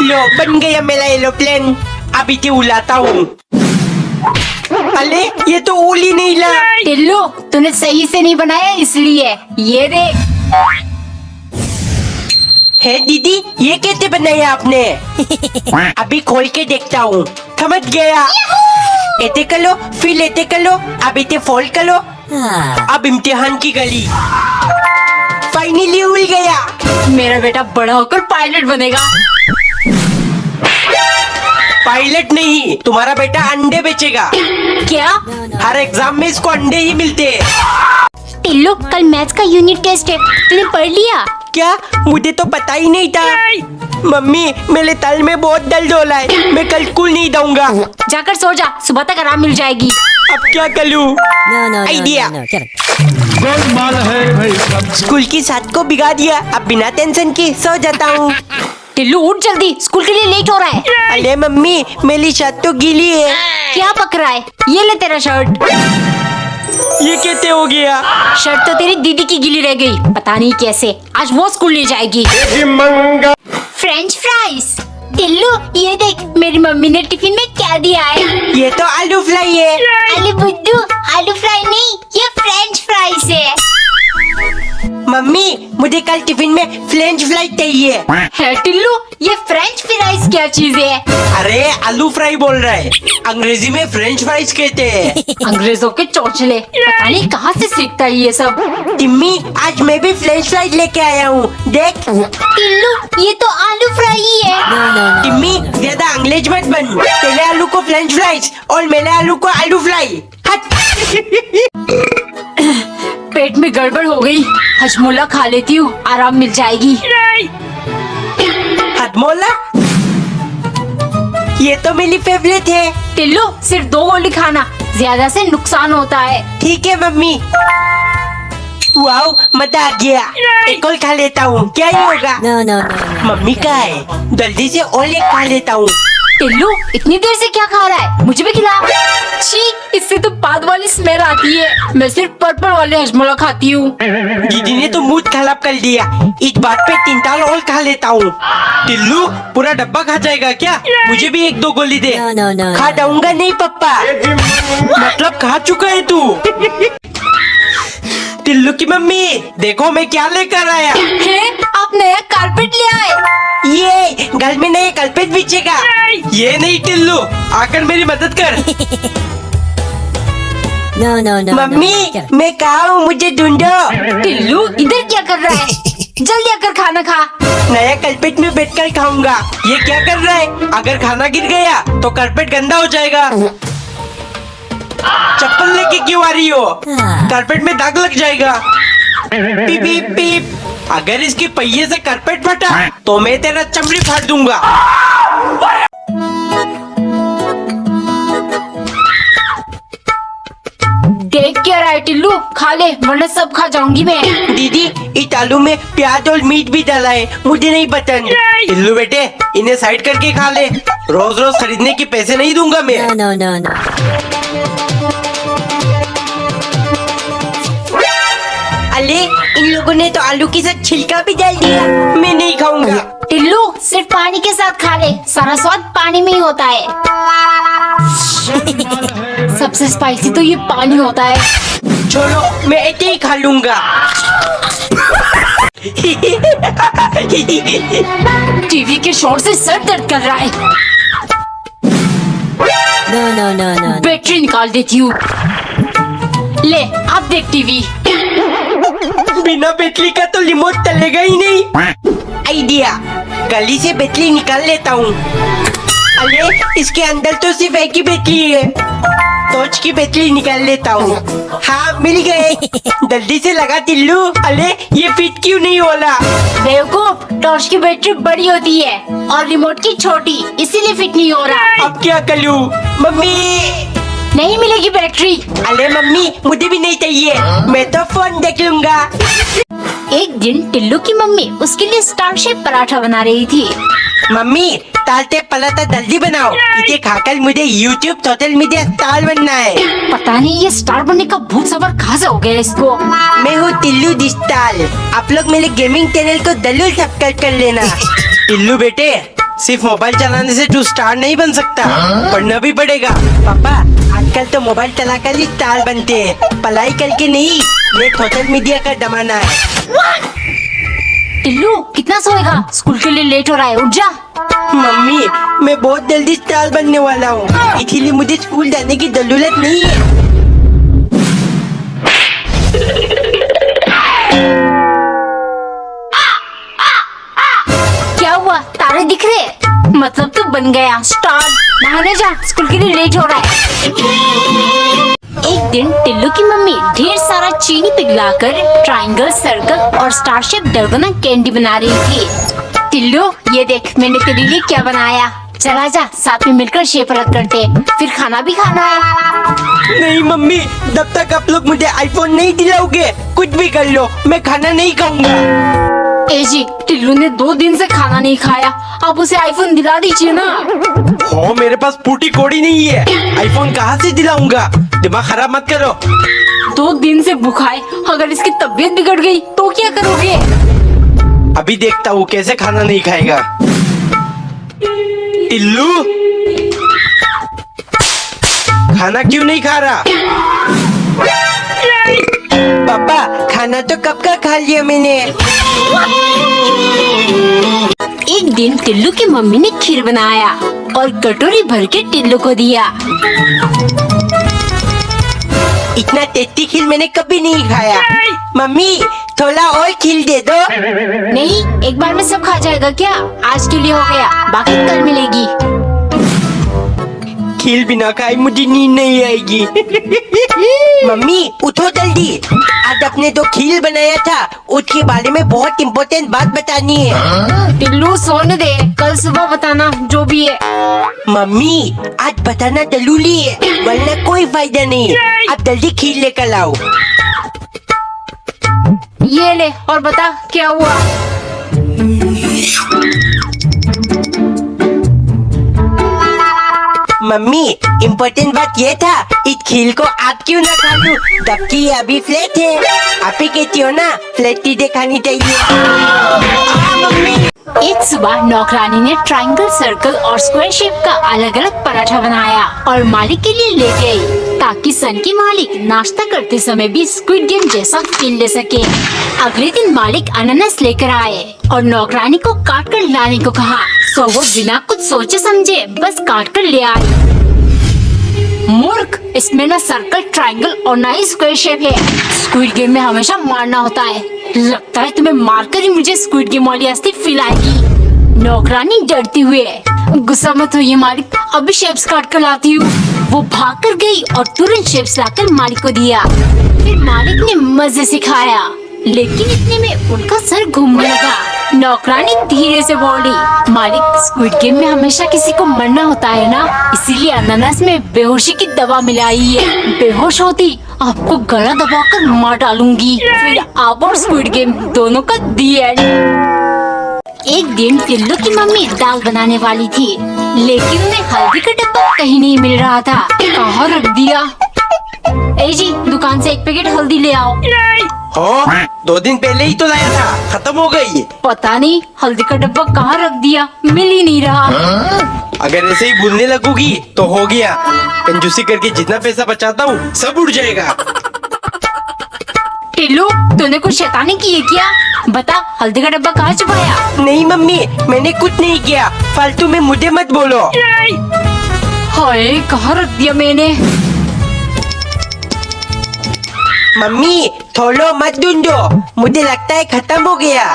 लो बन गया मेरा एरोप्लेन। अभी तो उड़ाता हूँ। अरे ये तो उड़ ही नहीं रहा। टिल्लू तूने सही से नहीं बनाया इसलिए। ये देख। है दीदी, ये कैसे बनाया आपने? अभी खोल के देखता हूँ। समझ गया। ऐसे कर लो, फिर ऐसे कर लो, अभी ते फोल्ड कर लो। अब इम्तिहान की गली। फाइनली उड़ गया। मेरा बेटा बड़ा होकर पायलट बनेगा। पायलट नहीं, तुम्हारा बेटा अंडे बेचेगा। क्या? हर एग्जाम में इसको अंडे ही मिलते हैं। टिल्लू कल मैथ्स का यूनिट टेस्ट है, तूने पढ़ लिया? क्या? मुझे तो पता ही नहीं था। मम्मी मेरे तल में बहुत दर्द हो रहा है, मैं कल स्कूल नहीं जाऊंगा। जाकर सो जा, सुबह तक आराम मिल जाएगी। अब क्या करूं? आइडिया। स्कूल की साथ को बिगाड़ दिया। अब बिना टेंशन के सो जाता हूँ। टिल्लू उठ जल्दी, स्कूल के लिए लेट हो रहा है। अरे मम्मी मेरी शर्ट तो गीली है। क्या पक रहा है? ये ले तेरा शर्ट। ये कैसे हो गया? शर्ट तो तेरी दीदी की गीली रह गई, पता नहीं कैसे। आज वो स्कूल ले जाएगी। French fries. टिल्लू ये देख, मेरी मम्मी ने टिफिन में क्या दिया है। ये तो आलू फ्राई है। अरे बुद्धू, आलू फ्राई नहीं, ये फ्रेंच फ्राइज है। मम्मी मुझे कल टिफिन में फ्रेंच फ्राई चाहिए। है टिल्लू, ये फ्रेंच फ्राइज क्या चीज है? अरे आलू फ्राई बोल रहा है, अंग्रेजी में फ्रेंच फ्राइज कहते हैं। अंग्रेजों के चौचले, पता नहीं कहाँ से सीखता है ये सब। टिम्मी आज मैं भी फ्रेंच फ्राइज लेके आया हूँ, देख। टिल्लू ये तो आलू फ्राई ही है। टिम्मी ज्यादा अंग्रेज मत बन। तेरे आलू को फ्रेंच फ्राइज और मेरे आलू को आलू फ्राई। हट। पेट में गड़बड़ हो गई, हजमोला खा लेती हूँ, आराम मिल जाएगी। हजमोला? ये तो मेरी फेवरेट है। टिल्लू सिर्फ 2 गोली खाना, ज्यादा से नुकसान होता है। ठीक है मम्मी। वाओ मजा आ गया। एक और खा लेता हूँ, क्या ही होगा। मम्मी का है, जल्दी से और एक खा लेता हूँ। टिल्लू इतनी देर से क्या खा रहा है? मुझे भी खिला। छी, इससे तो बाद वाली स्मेल आती है। मैं सिर्फ पर्पल वाले हजमोला खाती हूँ। दीदी ने तो मूड खराब कर दिया। इस बात पे 3 ताल और खा लेता हूँ। टिल्लू पूरा डब्बा खा जाएगा क्या? मुझे भी 1-2 गोली दे। खा जाऊंगा नहीं पप्पा। मतलब खा चुका है तू। टिल्लू की मम्मी देखो मैं क्या लेकर आया। है, आप नया कारपेट ले आए। ये घर में नया कारपेट बिछेगा। ये नहीं टिल्लू, आकर मेरी मदद कर। मम्मी मैं कहाँ हूँ, मुझे ढूंढो। टिल्लू इधर क्या कर रहा है? जल्दी आकर खाना खा। नया कारपेट में बैठकर खाऊंगा। ये क्या कर रहा है? अगर खाना गिर गया तो कारपेट गंदा हो जाएगा। चप्पल लेके क्यों आ रही हो? कारपेट में दाग लग जाएगा। पीप पीप पीप। अगर इसके पहिए से कारपेट फटा तो मैं तेरा चमड़ी फाड़ दूंगा। देख क्या रहा है टिल्लू? खा ले वरना सब खा जाऊंगी मैं। दीदी इस आलू में प्याज और मीट भी डाला है, मुझे नहीं पसंद। टिल्लू बेटे इन्हें साइड करके खा ले। रोज रोज खरीदने के पैसे नहीं दूंगा मैं। अरे इन लोगों ने तो आलू के साथ छिलका भी डाल दिया। मैं नहीं खाऊंगा। टिल्लू सिर्फ पानी के साथ खा ले, सारा स्वाद पानी में ही होता है। सबसे स्पाइसी तो ये पानी होता है। छोड़ो मैं ऐसे ही खा लूंगा। टीवी के शोर से सर दर्द कर रहा है। बैटरी निकाल देती हूँ। ले अब देख टीवी। बिना बैटरी का तो रिमोट चलेगा ही नहीं। आइडिया, गली से बैटरी निकाल लेता हूँ। अरे इसके अंदर तो सिर्फ एक ही बैटरी है। टॉर्च की बैटरी निकाल लेता हूँ। हाँ मिल गए। जल्दी से लगा टिल्लू। अरे ये फिट क्यों नहीं हो रहा? बेवकूफ, टॉर्च की बैटरी बड़ी होती है और रिमोट की छोटी, इसीलिए फिट नहीं हो रहा। अब क्या करूँ? मम्मी नहीं मिलेगी बैटरी। अरे मम्मी मुझे भी नहीं चाहिए, मैं तो फोन देख लूंगा। एक दिन टिल्लू की मम्मी उसके लिए स्टार शेप पराठा बना रही थी। मम्मी तालते पराठा जल्दी बनाओ, इसे खाकर मुझे YouTube सोशल मीडिया स्टार बनना है। पता नहीं ये स्टार बनने का भूत सवार कहाँ से हो गया इसको। मैं हूँ टिल्लू डिजिटल। आप लोग मेरे गेमिंग चैनल को जरूर सब्सक्राइब कर लेना। टिल्लू बेटे सिर्फ मोबाइल चलाने से तू स्टार नहीं बन सकता, पढ़ना भी पड़ेगा। पापा आजकल तो मोबाइल चलाकर ही स्टार बनते हैं, पढ़ाई करके नहीं। ये सोशल मीडिया का जमाना है। टिल्लू कितना सोएगा, स्कूल के लिए लेट हो रहा है, उठ जा। मम्मी मैं बहुत जल्दी स्टार बनने वाला हूँ, इसीलिए मुझे स्कूल जाने की जरूरत नहीं है। क्या हुआ, तारे दिख रहे? मतलब तू बन गया स्टार। नहाने जा, स्कूल के लिए लेट हो रहा है। एक दिन टिल्लू की मम्मी ढेर सारा चीनी पिघलाकर ट्रायंगल, सर्कल और स्टार शेप डलगोना कैंडी बना रही थी। टिल्लू ये देख, मैंने तेरे लिए क्या बनाया। चला जा, साथ में मिलकर शेप अलग करते, फिर खाना भी खाना है। नहीं मम्मी, जब तक आप लोग मुझे आईफोन नहीं दिलाओगे कुछ भी कर लो, मैं खाना नहीं खाऊंगा। ए जी, टिल्लू ने 2 दिन से खाना नहीं खाया, आप उसे आईफोन दिला दीजिए ना। हो मेरे पास फूटी कोड़ी नहीं है, आईफोन कहाँ से दिलाऊंगा। दिमाग खराब मत करो। 2 दिन से भूखा है, अगर इसकी तबीयत बिगड़ गई तो क्या करोगे? अभी देखता हूँ कैसे खाना नहीं खाएगा। टिल्लू खाना क्यों नहीं खा रहा? पापा खाना तो कब का खा लिया मैंने। एक दिन टिल्लू की मम्मी ने खीर बनाया और कटोरी भर के टिल्लू को दिया। इतना टेस्टी खीर मैंने कभी नहीं खाया। मम्मी थोड़ा और खीर दे दो। नहीं, एक बार में सब खा जाएगा क्या? आज के लिए हो गया, बाकी कल मिलेगी। खीर बिना खाए मुझे नींद नहीं आएगी। मम्मी उठो जल्दी, आज अपने जो खीर बनाया था उसके बारे में बहुत इम्पोर्टेंट बात बतानी है। टिल्लू सोने दे, कल सुबह बताना जो भी है। मम्मी आज बताना जरूरी है, वरना कोई फायदा नहीं। आप जल्दी खीर लेकर लाओ। ये ले और बता क्या हुआ। मम्मी इम्पोर्टेंट बात ये था, इस खीर को आप क्यों ना खा लूं, जबकि अभी फ्लैट है। आप ही कहती हो ना फ्लैट चीजें खानी चाहिए। मम्मी एक सुबह नौकरानी ने ट्रायंगल, सर्कल और स्क्वायर शेप का अलग अलग पराठा बनाया और मालिक के लिए ले गई, ताकि सन की मालिक नाश्ता करते समय भी स्क्विड गेम जैसा फील ले सके। अगले दिन मालिक अनानास लेकर आए और नौकरानी को काट कर लाने को कहा, सो वो बिना कुछ सोचे समझे बस काट कर ले आई। मूर्ख, इसमें ना सर्कल, ट्रायंगल और ना ही स्क्वायर शेप है। स्क्विड गेम में हमेशा मारना होता है। लगता है तुम्हें मारकर ही मुझे स्क्विड गेम वाली हस्ती फील आएगी। नौकरानी डरती हुए, गुस्सा मत होइए मालिक, अभी शेप्स काट कर लाती हूँ। वो भाग कर गई और तुरंत शेप्स लाकर मालिक को दिया। फिर मालिक ने मजे से खाया, लेकिन इतने में उनका सर घूमने लगा। नौकरानी धीरे से बोली, मालिक स्क्विड गेम में हमेशा किसी को मरना होता है ना, इसीलिए अनानास में बेहोशी की दवा मिलाई है। बेहोश होती आपको गला दबाकर मार डालूंगी, फिर आप और स्क्विड गेम दोनों का दी एंड। एक दिन टिल्लू की मम्मी दाल बनाने वाली थी, लेकिन उन्हें हल्दी का डब्बा कहीं नहीं मिल रहा था। कहाँ रख दिया? ए जी, दुकान से 1 पैकेट हल्दी ले आओ। हो 2 दिन पहले ही तो लाया था, खत्म हो गई। पता नहीं हल्दी का डब्बा कहाँ रख दिया, मिल ही नहीं रहा। अगर ऐसे ही भूलने लगोगी तो हो गया, कंजूसी करके जितना पैसा बचाता हूँ सब उड़ जाएगा। टिल्लू तूने कुछ शैतानी की है क्या? बता, हल्दी का डब्बा कहाँ छुपाया? नहीं मम्मी, मैंने कुछ नहीं किया, फालतू में मुझे मत बोलो। हाय, कहाँ रख दिया मैंने? मम्मी थोड़ो मत ढूंढो, मुझे लगता है खत्म हो गया।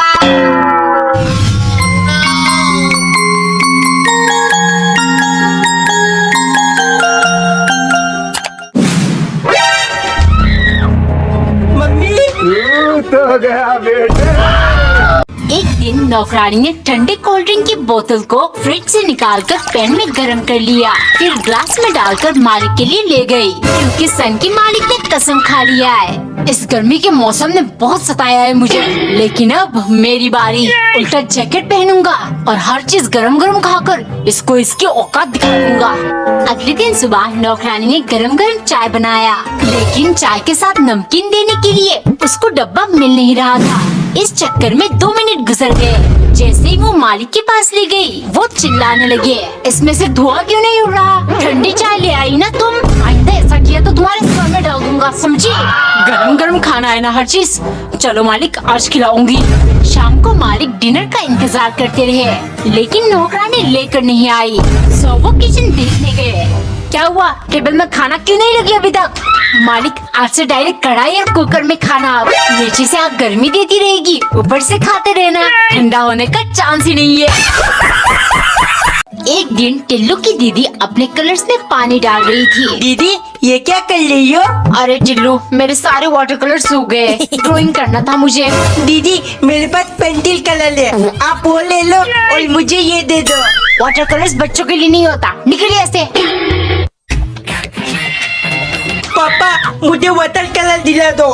मम्मी तो गया बेटे। एक दिन नौकरानी ने ठंडे कोल्ड ड्रिंक की बोतल को फ्रिज से निकालकर पैन में गर्म कर लिया, फिर ग्लास में डालकर मालिक के लिए ले गई, क्योंकि सन की मालिक ने कसम खा लिया है, इस गर्मी के मौसम ने बहुत सताया है मुझे, लेकिन अब मेरी बारी। उल्टा जैकेट पहनूंगा और हर चीज गरम गरम खाकर इसको इसकी औकात दिखा दूंगा। अगले दिन सुबह नौकरानी ने गरम गरम चाय बनाया, लेकिन चाय के साथ नमकीन देने के लिए उसको डब्बा मिल नहीं रहा था। इस चक्कर में 2 मिनट गुजर गए। जैसे ही वो मालिक के पास ले गई, वो चिल्लाने लगे, इसमें से धुआं क्यों नहीं उड़ रहा? ठंडी चाय ले आई ना तुम? आइंदा ऐसा किया तो तुम्हारे सर में डाल दूंगा, समझी? गरम गरम खाना है ना हर चीज। चलो मालिक, आज खिलाऊंगी। शाम को मालिक डिनर का इंतजार करते रहे, लेकिन नौकरानी लेकर नहीं आई। सो वो किचन देखने गए। क्या हुआ? टेबल में खाना क्यों नहीं लगी अभी तक? मालिक, आज से डायरेक्ट कढ़ाई और कुकर में खाना। अब नीचे से आग गर्मी देती रहेगी, ऊपर से खाते रहना, ठंडा होने का चांस ही नहीं है। एक दिन टिल्लू की दीदी अपने कलर्स में पानी डाल रही थी। दीदी, ये क्या कर रही हो? अरे टिल्लू, मेरे सारे वाटर कलर सूख गए, ड्राइंग करना था मुझे। दीदी, मेरे पास पेंसिल कलर है, आप वो ले लो और मुझे ये दे दो। वाटर कलर्स बच्चों के लिए नहीं होता, निकलिए ऐसे। पापा, मुझे वाटर कलर दिला दो।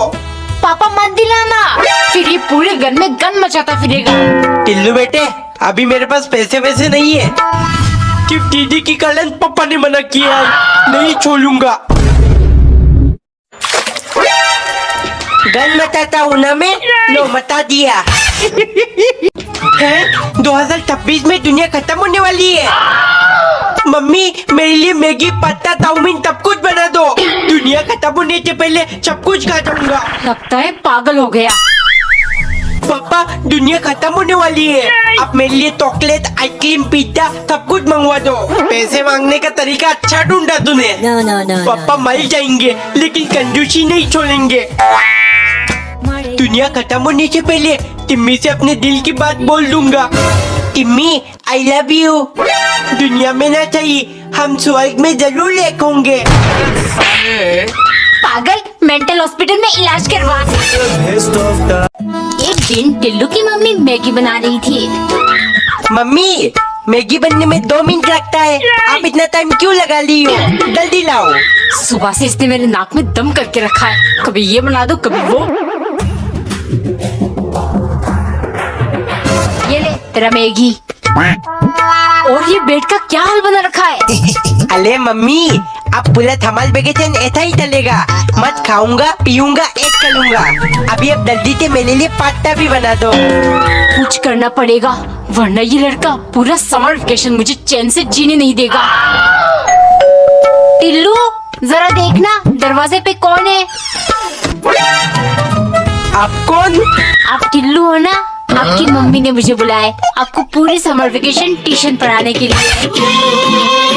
पापा मत दिलाना, फिर ये पूरे घर में गन मचाता फिरेगा। टिल्लू बेटे, अभी मेरे पास पैसे वैसे नहीं है। सिर्फ दीदी की कलर पापा ने मना किया है, नहीं छोड़ूंगा। गन मचाता हूँ ना मैं, लो मचा दिया। है 2026 में दुनिया खत्म होने वाली है। मम्मी, मेरे लिए मैगी, पास्ता, चाउमीन सब कुछ बना दो। दुनिया खत्म होने से पहले सब कुछ खा जाऊंगा। लगता है पागल हो गया। पापा, दुनिया खत्म होने वाली है, आप मेरे लिए चॉकलेट, आइसक्रीम, पिज्जा सब कुछ मंगवा दो। पैसे मांगने का तरीका अच्छा ढूंढा तूने। पापा मर जाएंगे, लेकिन कंजूसी नहीं छोड़ेंगे। दुनिया खत्म होने से पहले टिम्मी से अपने दिल की बात बोल दूंगा। Timmy, I love you. दुनिया में ना चाहिए, हम स्वर्ग में जरूर एक होंगे। पागल, मेंटल हॉस्पिटल में इलाज करवा। एक दिन टिल्लू की मम्मी मैगी बना रही थी। मम्मी, मैगी बनने में 2 मिनट लगता है, आप इतना टाइम क्यों लगा ली हो? जल्दी लाओ। सुबह से इसने मेरे नाक में दम करके रखा है, कभी ये बना दो कभी वो। ये ले तेरा मैगी। और ये बेड का क्या हाल बना रखा है? अरे मम्मी, अब पूरा थमल वेकेशन ऐसा ही चलेगा। मत खाऊंगा, पीऊंगा, ऐश करूंगा। अभी अब जल्दी से मेरे लिए पास्ता भी बना दो। कुछ करना पड़ेगा, वरना ये लड़का पूरा समर वेकेशन मुझे चैन से जीने नहीं देगा। टिल्लू, जरा देखना दरवाजे पे कौन है? आप कौन? आप टिल्लू हो ना? आपकी मम्मी ने मुझे बुलाया है, आपको पूरे समर वेकेशन ट्यूशन पढ़ाने के लिए।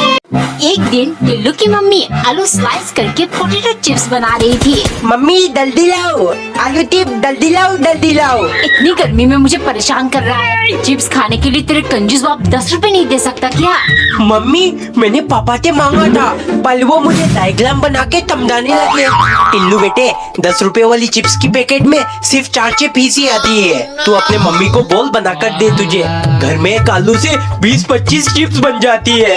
एक दिन टिल्लू की मम्मी आलू स्लाइस करके पोटैटो चिप्स बना रही थी। मम्मी, जल्दी लाओ, आलू चिप्स जल्दी लाओ, जल्दी लाओ। इतनी गर्मी में मुझे परेशान कर रहा है। चिप्स खाने के लिए तेरे कंजूस बाप 10 रुपए नहीं दे सकता क्या? मम्मी, मैंने पापा से मांगा था, पर वो मुझे डायग्राम बना के समझाने लगे। टिल्लू बेटे, 10 रुपए वाली चिप्स की पैकेट में सिर्फ 4 से फीस ही आती है। तू अपने मम्मी को बोल बना कर दे, तुझे घर में एक आलू से 20-25 चिप्स बन जाती है।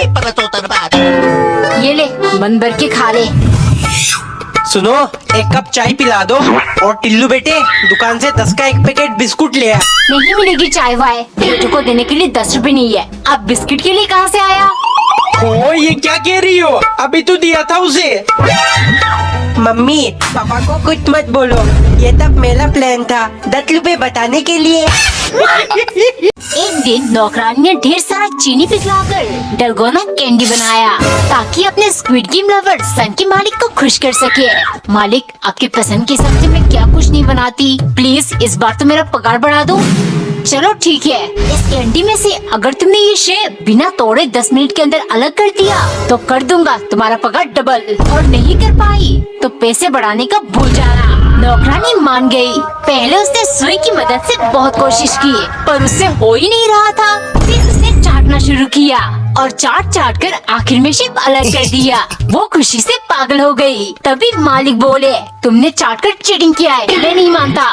ये ले, मन भर के खा ले। सुनो, 1 कप चाय पिला दो, और टिल्लू बेटे, दुकान से 10 का 1 पैकेट बिस्कुट ले आ। नहीं मिलेगी चाय वाय, बेटू को देने के लिए 10 रुपए नहीं है। अब बिस्किट के लिए कहाँ से आया? ओ, ये क्या कह रही हो? अभी तो दिया था उसे। मम्मी, पापा को कुछ मत बोलो, ये तब मेरा प्लान था 10 रुपए बताने के लिए। एक दिन नौकरानी ने ढेर सारा चीनी पिघलाकर डलगोना कैंडी बनाया, ताकि अपने स्क्विड गेम लवर सन के मालिक को खुश कर सके। मालिक, आपकी पसंद के हिसाब से मैं क्या कुछ नहीं बनाती, प्लीज इस बार तो मेरा पगार बढ़ा दो। चलो ठीक है, इस कैंडी में से अगर तुमने ये शेप बिना तोड़े 10 मिनट के अंदर अलग कर दिया तो कर दूंगा तुम्हारा पगार डबल, और नहीं कर पाई तो पैसे बढ़ाने का भूल जाना। नौकरानी मान गई। पहले उसने सुई की मदद से बहुत कोशिश की, पर उससे हो ही नहीं रहा था। फिर उसने चाटना शुरू किया और चाट कर आखिर में शेप अलग कर दिया। वो खुशी से पागल हो गई। तभी मालिक बोले, तुमने चाट कर चीटिंग किया है, मैं नहीं मानता।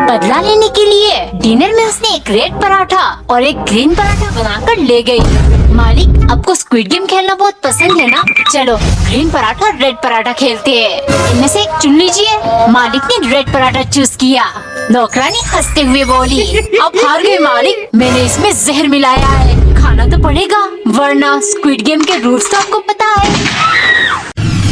बदला लेने के लिए डिनर में उसने एक रेड पराठा और एक ग्रीन पराठा बनाकर ले गई। मालिक, आपको स्क्विड गेम खेलना बहुत पसंद है ना? चलो ग्रीन पराठा रेड पराठा खेलते हैं, इनमें से एक चुन लीजिए। मालिक ने रेड पराठा चूज किया। नौकरानी हंसते हुए बोली, अब हार गए मालिक, मैंने इसमें जहर मिलाया है, खाना तो पड़ेगा, वरना स्क्विड गेम के रूल्स तो आपको पता है।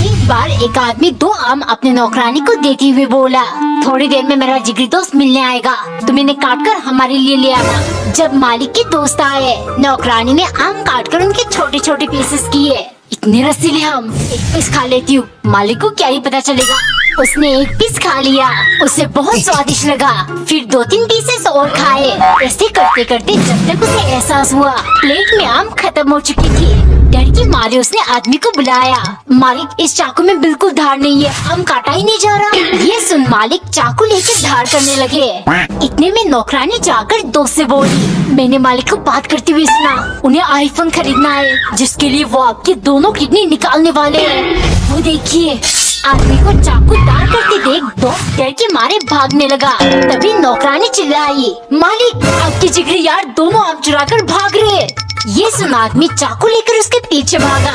एक बार एक आदमी 2 आम अपने नौकरानी को देते हुए बोला, थोड़ी देर में मेरा जिगरी दोस्त मिलने आएगा, तुम इन्हें काट कर हमारे लिए ले आना। जब मालिक के दोस्त आए, नौकरानी ने आम काट कर उनके छोटे छोटे पीसेस किए। इतने रसीले हम, एक पीस खा लेती हूँ, मालिक को क्या ही पता चलेगा। उसने एक पीस खा लिया, उसे बहुत स्वादिष्ट लगा। फिर 2-3 पीसेस और खाए। ऐसे करते करते जब तक उसे एहसास हुआ प्लेट में आम खत्म हो चुकी थी, डर की मारे उसने आदमी को बुलाया। मालिक, इस चाकू में बिल्कुल धार नहीं है, आम काटा ही नहीं जा रहा। ये सुन मालिक चाकू लेकर धार करने लगे। इतने में नौकरानी जाकर दोस्त से बोली, मैंने मालिक को बात करते हुए सुना, उन्हें आईफोन खरीदना है, जिसके लिए वो आपकी दोनों किडनी निकालने वाले हैं। वो देखिए। आदमी को चाकू दार करते देख दोस्त डर के मारे भागने लगा। तभी नौकरानी चिल्लाई, मालिक, आपके जिगरी यार दोनों आम चुरा कर भाग रहे। ये सुन आदमी चाकू लेकर उसके पीछे भागा।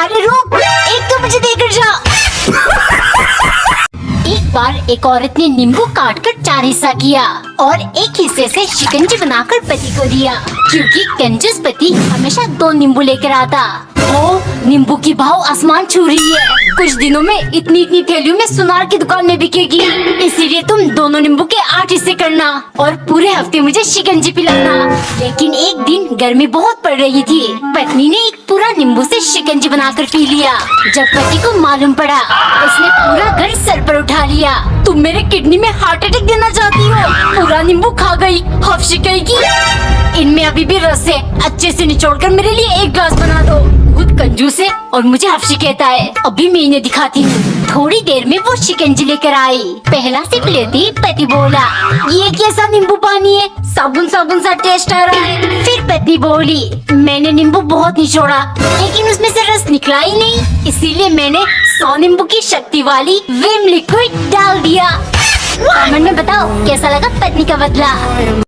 अरे रुक, एक तो मुझे देकर जा। एक बार एक औरत ने नींबू काटकर 4 हिस्सा किया और एक हिस्से से शिकंजी बनाकर पति को दिया, क्योंकि कंजूस पति हमेशा 2 नींबू लेकर आता। ओ, नींबू की भाव आसमान छू रही है। कुछ दिनों में इतनी इतनी थैलियों में सुनार की दुकान में बिकेगी। इसीलिए तुम दोनों नींबू के 8 हिस्से करना और पूरे हफ्ते मुझे शिकंजी पिलाना। लेकिन एक दिन गर्मी बहुत पड़ रही थी, पत्नी ने एक पूरा नींबू से शिकंजी बनाकर पी लिया। जब पति को मालूम पड़ा, उसने पूरा घर सर पर उठा लिया। तुम मेरे किडनी में हार्ट अटैक देना चाहती हो? पूरा नींबू खा गई, हफ्शी कहेगी। इनमें अभी भी रस है, अच्छे से निचोड़कर मेरे लिए एक ग्लास बना दो। खुद कंजूस है और मुझे हफ्शी कहता है। अभी मैं इन्हें दिखाती हूँ। थोड़ी देर में वो शिकंजी लेकर आई। पहला सिप लेते ही पति बोला, ये कैसा नींबू पानी है, साबुन साबुन सा टेस्ट आ रहा है। फिर पत्नी बोली, मैंने नींबू बहुत निचोड़ा, लेकिन उसमें से रस निकला ही नहीं, इसीलिए मैंने 100 नींबू की शक्ति वाली विम लिक्विड डाल दिया। कमेंट में बताओ कैसा लगा पत्नी का बदला।